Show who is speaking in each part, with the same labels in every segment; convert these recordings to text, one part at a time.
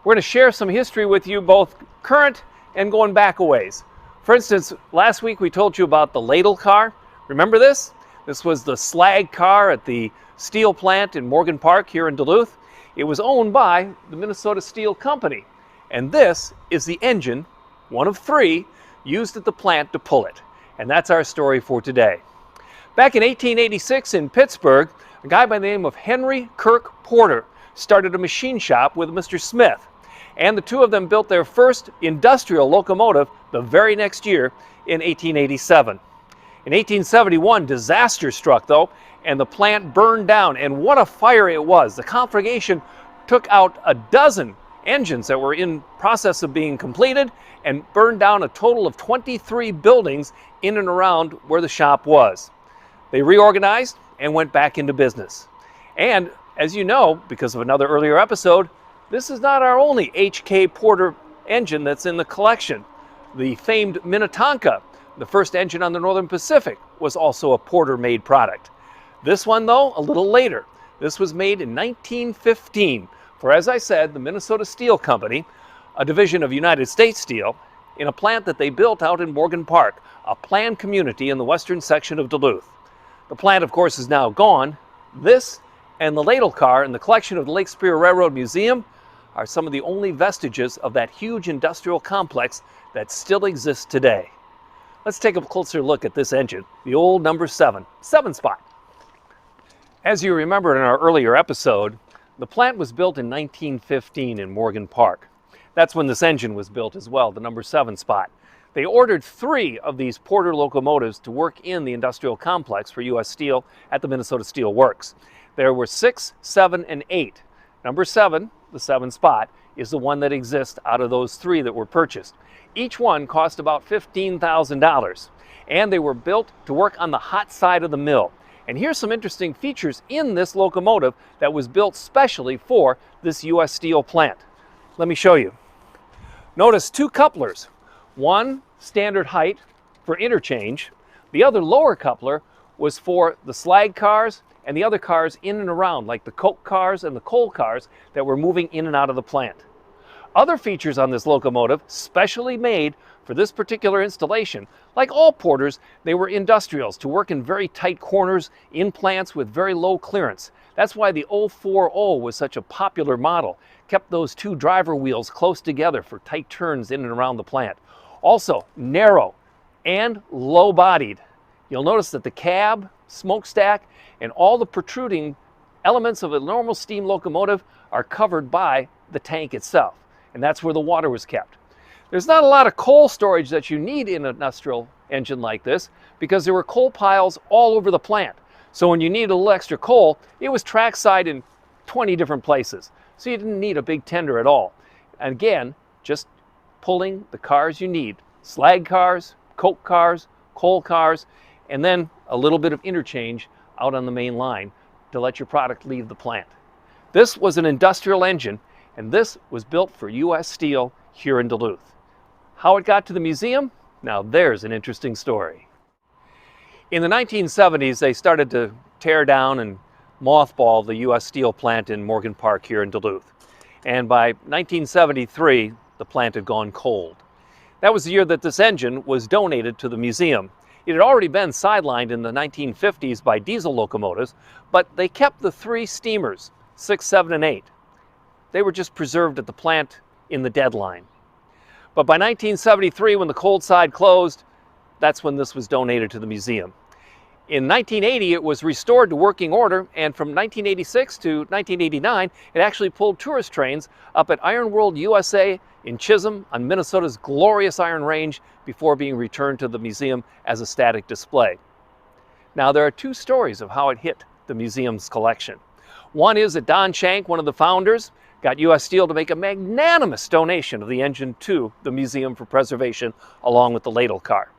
Speaker 1: We're going to share some history with you, both current and going back a ways. For instance, last week we told you about the ladle car. Remember this? This was the slag car at the steel plant in Morgan Park here in Duluth. It was owned by the Minnesota Steel Company. And this is the engine, one of three, used at the plant to pull it. And that's our story for today. Back in 1886 in Pittsburgh, a guy by the name of Henry Kirk Porter started a machine shop with Mr. Smith. And the two of them built their first industrial locomotive the very next year in 1887. In 1871, disaster struck though, and the plant burned down, and what a fire it was. The conflagration took out a dozen engines that were in process of being completed and burned down a total of 23 buildings in and around where the shop was. They reorganized and went back into business. And as you know, because of another earlier episode, this is not our only H.K. Porter engine that's in the collection. The famed Minnetonka, the first engine on the Northern Pacific, was also a Porter-made product. This one, though, a little later. This was made in 1915 for, as I said, the Minnesota Steel Company, a division of United States Steel, in a plant that they built out in Morgan Park, a planned community in the western section of Duluth. The plant, of course, is now gone. This and the ladle car in the collection of the Lake Superior Railroad Museum are some of the only vestiges of that huge industrial complex that still exists today. Let's take a closer look at this engine, the old number 7 spot. As you remember in our earlier episode, the plant was built in 1915 in Morgan Park. That's when this engine was built as well, the number 7 spot. They ordered 3 of these Porter locomotives to work in the industrial complex for U.S. Steel at the Minnesota Steel Works. There were 6, 7, and 8. Number 7, the 7 spot, is the one that exists out of those 3 that were purchased. Each one cost about $15,000, and they were built to work on the hot side of the mill. And here's some interesting features in this locomotive that was built specially for this U.S. Steel plant. Let me show you. Notice 2 couplers, one standard height for interchange, the other lower coupler was for the slag cars and the other cars in and around, like the coke cars and the coal cars that were moving in and out of the plant. Other features on this locomotive, specially made for this particular installation, like all Porters, they were industrials to work in very tight corners in plants with very low clearance. That's why the 040 was such a popular model. Kept those 2 driver wheels close together for tight turns in and around the plant. Also narrow and low-bodied. You'll notice that the cab, smokestack, and all the protruding elements of a normal steam locomotive are covered by the tank itself, and that's where the water was kept. There's not a lot of coal storage that you need in an industrial engine like this because there were coal piles all over the plant. So when you needed a little extra coal, it was trackside in 20 different places. So you didn't need a big tender at all. And again, just pulling the cars you need. Slag cars, coke cars, coal cars, and then a little bit of interchange out on the main line to let your product leave the plant. This was an industrial engine, and this was built for U.S. Steel here in Duluth. How it got to the museum? Now there's an interesting story. In the 1970s, they started to tear down and mothball the U.S. Steel plant in Morgan Park here in Duluth. And by 1973, the plant had gone cold. That was the year that this engine was donated to the museum. It had already been sidelined in the 1950s by diesel locomotives, but they kept the 3 steamers, 6, 7, and 8. They were just preserved at the plant in the deadline. But by 1973, when the cold side closed, that's when this was donated to the museum. In 1980, it was restored to working order, and from 1986 to 1989, it actually pulled tourist trains up at Iron World USA in Chisholm on Minnesota's glorious Iron Range before being returned to the museum as a static display. Now, there are 2 stories of how it hit the museum's collection. One is that Don Shank, one of the founders, got U.S. Steel to make a magnanimous donation of the engine to the museum for preservation along with the ladle car.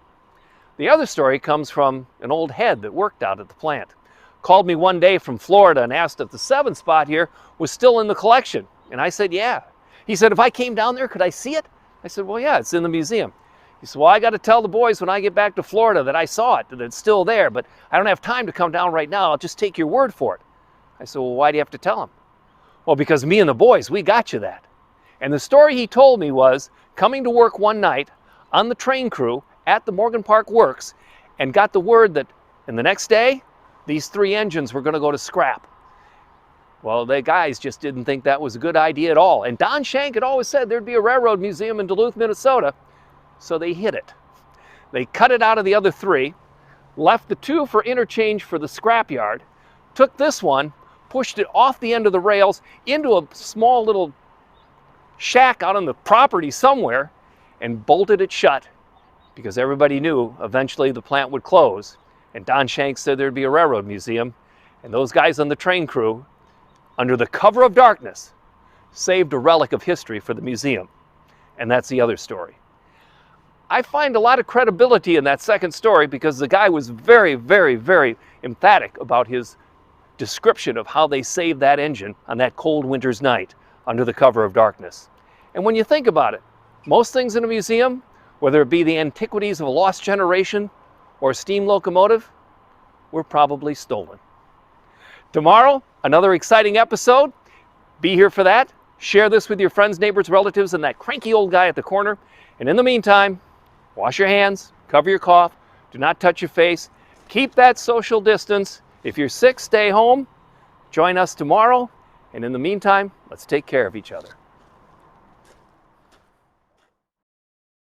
Speaker 1: The other story comes from an old head that worked out at the plant. Called me one day from Florida and asked if the 7 spot here was still in the collection. And I said, yeah. He said, if I came down there, could I see it? I said, well, yeah, it's in the museum. He said, well, I got to tell the boys when I get back to Florida that I saw it, that it's still there, but I don't have time to come down right now. I'll just take your word for it. I said, well, why do you have to tell them? Well, because me and the boys, we got you that. And the story he told me was coming to work one night on the train crew at the Morgan Park Works and got the word that in the next day, these 3 engines were going to go to scrap. Well, the guys just didn't think that was a good idea at all. And Don Shank had always said there'd be a railroad museum in Duluth, Minnesota, so they hid it. They cut it out of the other 3, left the 2 for interchange for the scrapyard, took this one, pushed it off the end of the rails into a small little shack out on the property somewhere, and bolted it shut because everybody knew eventually the plant would close. And Don Shank said there'd be a railroad museum, and those guys on the train crew, under the cover of darkness, saved a relic of history for the museum. And that's the other story. I find a lot of credibility in that second story because the guy was very, very, very emphatic about his description of how they saved that engine on that cold winter's night under the cover of darkness. And when you think about it, most things in a museum, whether it be the antiquities of a lost generation or a steam locomotive, were probably stolen. Tomorrow, another exciting episode. Be here for that. Share this with your friends, neighbors, relatives, and that cranky old guy at the corner. And in the meantime, wash your hands, cover your cough, do not touch your face, keep that social distance. If you're sick, stay home. Join us tomorrow. And in the meantime, let's take care of each other.